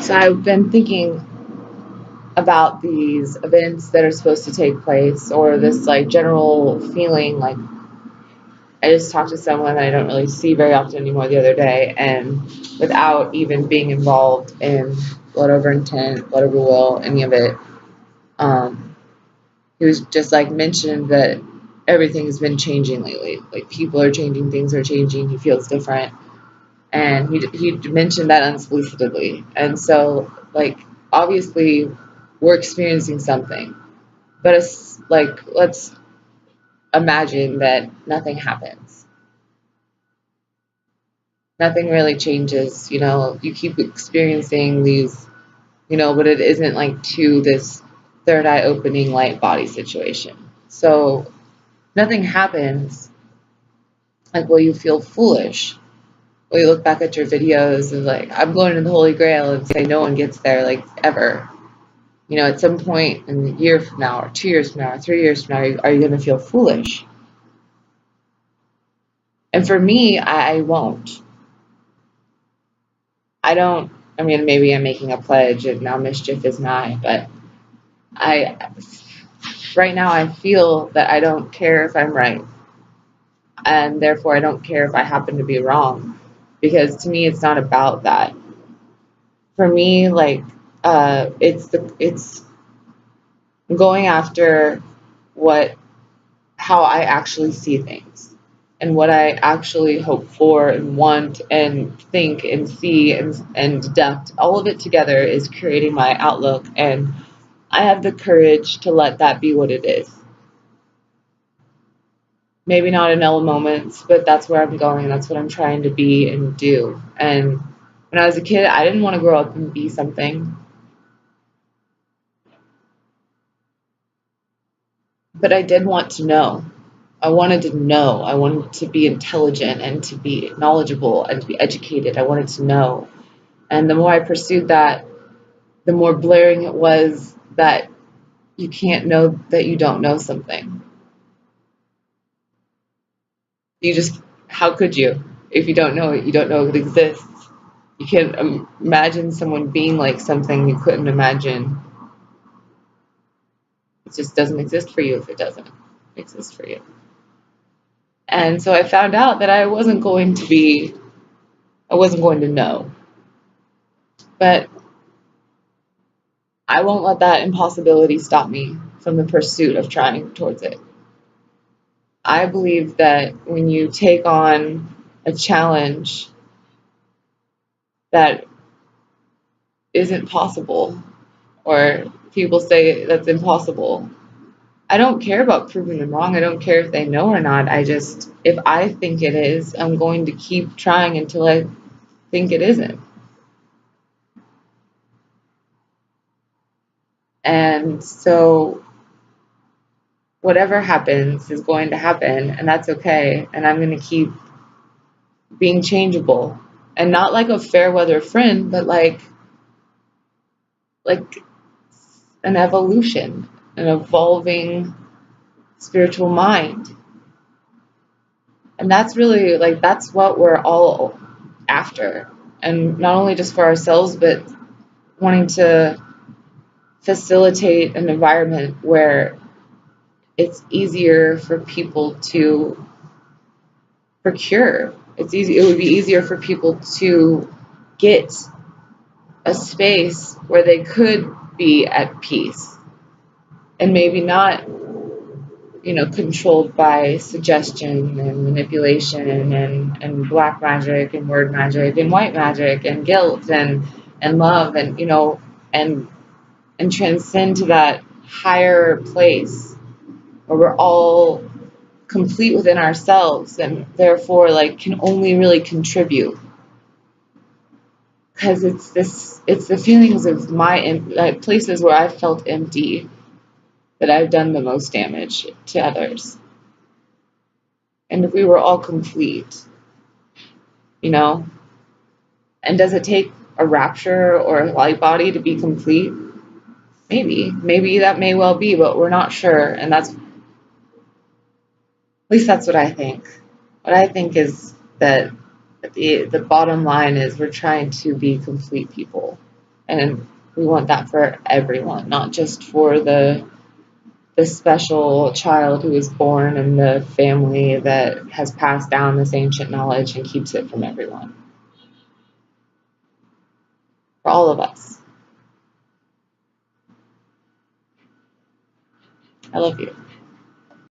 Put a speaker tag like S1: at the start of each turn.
S1: So I've been thinking about these events that are supposed to take place, or this like general feeling. Like, I just talked to someone that I don't really see very often anymore the other day, and without even being involved in blood over intent, blood over will, any of it, um, he was just like mentioned that everything has been changing lately. Like, people are changing, things are changing. He feels different, and he mentioned that unsolicitedly. And so, like, obviously, we're experiencing something, but it's like, let's imagine that nothing happens. Nothing really changes. You keep experiencing these, but it isn't like to this third eye opening light body situation. So nothing happens. Like, will you feel foolish? Will you look back at your videos and like, I'm going to the Holy Grail, and say no one gets there, like, ever? At some point in a year from now, or 2 years from now, or 3 years from now, are you going to feel foolish? And for me, I won't. I don't. I mean, maybe I'm making a pledge and now mischief is nigh, but I right now I feel that I don't care if I'm right, and therefore I don't care if I happen to be wrong, because to me it's not about that. For me, like, it's going after what how I actually see things, and what I actually hope for and want and think and see and deduct. All of it together is creating my outlook, and I have the courage to let that be what it is. Maybe not in all moments, but that's where I'm going. That's what I'm trying to be and do. And when I was a kid, I didn't want to grow up and be something, but I did want to know. I wanted to know. I wanted to be intelligent and to be knowledgeable and to be educated. I wanted to know. And the more I pursued that, the more blaring it was that you can't know that you don't know something. You just, how could you? If you don't know it, you don't know it exists. You can't imagine someone being like something you couldn't imagine. It just doesn't exist for you if it doesn't exist for you. And so I found out that I wasn't going to know. But I won't let that impossibility stop me from the pursuit of trying towards it. I believe that when you take on a challenge that isn't possible, or people say that's impossible, I don't care about proving them wrong. I don't care if they know or not. If I think it is, I'm going to keep trying until I think it isn't. And so whatever happens is going to happen, and that's okay. And I'm going to keep being changeable, and not like a fair weather friend, but like an evolution, an evolving spiritual mind. And that's really, like, that's what we're all after. And not only just for ourselves, but wanting to facilitate an environment where it's easier for people to procure. It would be easier for people to get a space where they could be at peace, and maybe not, controlled by suggestion and manipulation and black magic and word magic and white magic and guilt and love, and and transcend to that higher place where we're all complete within ourselves, and therefore, like, can only really contribute. Because it's the feelings of like, places where I felt empty, that I've done the most damage to others. And if we were all complete, you know, and does it take a rapture or a light body to be complete? Maybe that may well be, but we're not sure. And at least that's what I think. What I think is that the bottom line is we're trying to be complete people. And we want that for everyone, not just for the special child who is born in the family that has passed down this ancient knowledge and keeps it from everyone. For all of us. I love you.